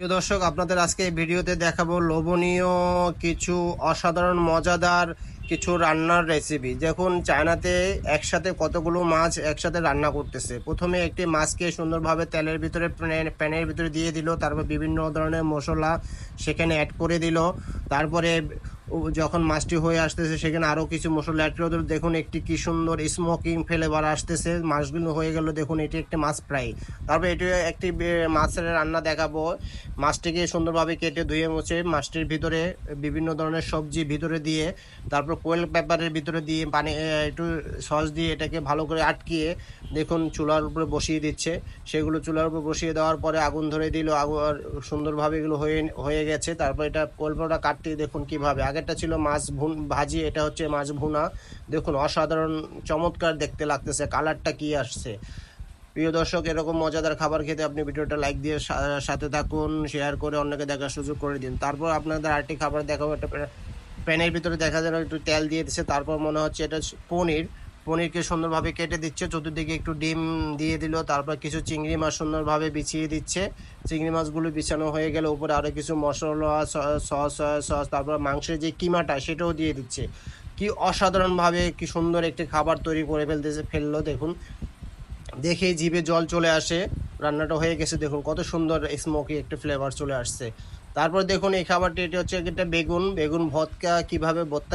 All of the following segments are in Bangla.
প্রিয় দর্শক, আপনাদের আজকে এই ভিডিওতে দেখাবো লোভনীয় কিছু অসাধারণ মজাদার কিছু রান্নার রেসিপি। দেখুন, চায়নাতে একসাথে কতগুলো মাছ একসাথে রান্না করতেছে। প্রথমে একটি মাছকে সুন্দরভাবে তেলের ভিতরে প্যানের ভিতরে দিয়ে দিল, তারপর বিভিন্ন ধরনের মশলা সেখানে অ্যাড করে দিল। তারপরে যখন মাছটি হয়ে আসতেছে সেখানে আরও কিছু মশলা অ্যাড করে দিল। দেখুন, একটি কি সুন্দর স্মোকিং ফ্লেভার আসতেছে। মাছগুলো হয়ে গেল। দেখুন, এটি একটি মাছ ফ্রাই। তারপর এটি একটি মাছের রান্না দেখাবো। মাছটিকে সুন্দরভাবে কেটে ধুয়ে মুছে মাছটির ভিতরে বিভিন্ন ধরনের সবজি ভিতরে দিয়ে, তারপর কোয়েল পেপারের ভিতরে দিয়ে পানি একটু সস দিয়ে এটাকে ভালো করে আটকিয়ে দেখুন চুলার উপরে বসিয়ে দিচ্ছে। সেগুলো চুলার উপরে বসিয়ে দেওয়ার পরে আগুন ধরে দিল। আগুন সুন্দরভাবে এগুলো হয়ে গেছে। তারপর এটা কোয়েল পেপারটা কাটতে দেখুন কিভাবে। আগেরটা ছিল মাছ ভাজি, এটা হচ্ছে মাছ ভুনা। দেখুন, অসাধারণ চমৎকার দেখতে লাগতেছে। কালারটা কি আসছে। প্রিয় দর্শক, এরকম মজাদার খাবার খেতে আপনি ভিডিওটা লাইক দিয়ে সাথে থাকুন, শেয়ার করে অন্যকে দেখার সুযোগ করে দিন। তারপর আপনাদের আরেকটি খাবার দেখাবো। একটা প্যানের ভিতরে দেখা যায় একটু তেল দিয়ে দিচ্ছে। তারপর মনে হচ্ছে এটা পনিরকে সুন্দরভাবে কেটে দিচ্ছে। চতুর্দিকে একটু ডিম দিয়ে দিল। তারপর কিছু চিংড়ি মাছ সুন্দরভাবে বিছিয়ে দিচ্ছে। চিংড়ি মাছগুলো বিছানো হয়ে গেলে উপরে আরও কিছু মশলা, সস, তারপর মাংসের যে কিমাটা সেটাও দিয়ে দিচ্ছে। কি অসাধারণভাবে কি সুন্দর একটি খাবার তৈরি করে ফেললো। দেখুন, দেখেই জিভে জল চলে আসে। রান্নাটা হয়ে গেছে। দেখুন কত সুন্দর স্মোকি একটা ফ্লেভার চলে আসছে। তারপর দেখুন এই খাবারটি, এটি হচ্ছে একটা বেগুন ভর্তা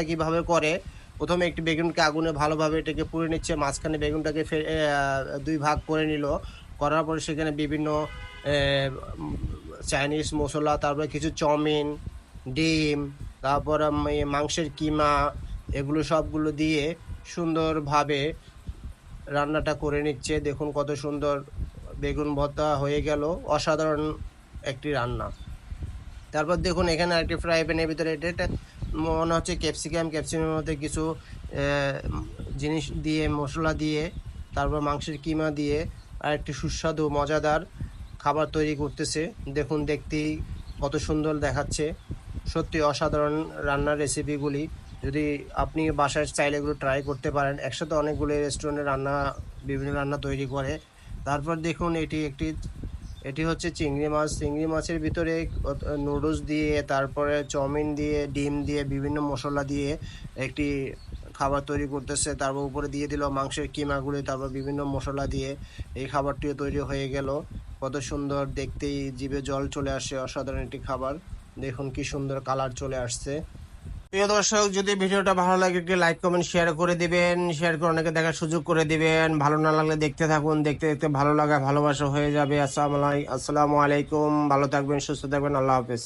কিভাবে করে। প্রথমে একটি বেগুনকে আগুনে ভালোভাবে এটাকে পুড়ে নিচ্ছে। মাঝখানে বেগুনটাকে দুই ভাগ করে নিল। করার পরে সেখানে বিভিন্ন চাইনিজ মশলা, তারপরে কিছু চাউমিন, ডিম, তারপর মাংসের কিমা, এগুলো সবগুলো দিয়ে সুন্দরভাবে রান্নাটা করে নিচ্ছে। দেখুন কত সুন্দর বেগুন ভর্তা হয়ে গেল। অসাধারণ একটি রান্না। তারপর দেখুন এখানে আরেকটি ফ্রাই প্যানের ভিতরে এটা মনে হচ্ছে ক্যাপসিকামের মধ্যে কিছু জিনিস দিয়ে, মশলা দিয়ে, তারপর মাংসের কিমা দিয়ে আর একটি সুস্বাদু মজাদার খাবার তৈরি করতেছে। দেখুন, দেখতেই কত সুন্দর দেখাচ্ছে। সত্যি অসাধারণ রান্নার রেসিপিগুলি। যদি আপনি বাসায় চাইলে এগুলো ট্রাই করতে পারেন। একসাথে অনেকগুলো রেস্টুরেন্টে বিভিন্ন রান্না তৈরি করে। তারপর দেখুন এটি হচ্ছে চিংড়ি মাছের ভিতরে নুডলস দিয়ে, তারপরে চাউমিন দিয়ে, ডিম দিয়ে, বিভিন্ন মশলা দিয়ে একটি খাবার তৈরি করতেছে। তারপর উপরে দিয়ে দিল মাংসের কিমাগুলি, তারপর বিভিন্ন মশলা দিয়ে এই খাবারটিও তৈরি হয়ে গেল। কত সুন্দর, দেখতেই জিভে জল চলে আসে। অসাধারণ একটি খাবার। দেখুন কি সুন্দর কালার চলে আসছে। প্রিয় দর্শক, যদি ভিডিওটা ভালো লাগে একটি লাইক কমেন্ট শেয়ার করে দিবেন। শেয়ার করে অনেকে দেখার সুযোগ করে দিবেন। ভালো না লাগলে দেখতে থাকুন। দেখতে দেখতে ভালো লাগা ভালোবাসা হয়ে যাবে। আসসালামু আলাইকুম। ভালো থাকবেন, সুস্থ থাকবেন। আল্লাহ হাফেজ।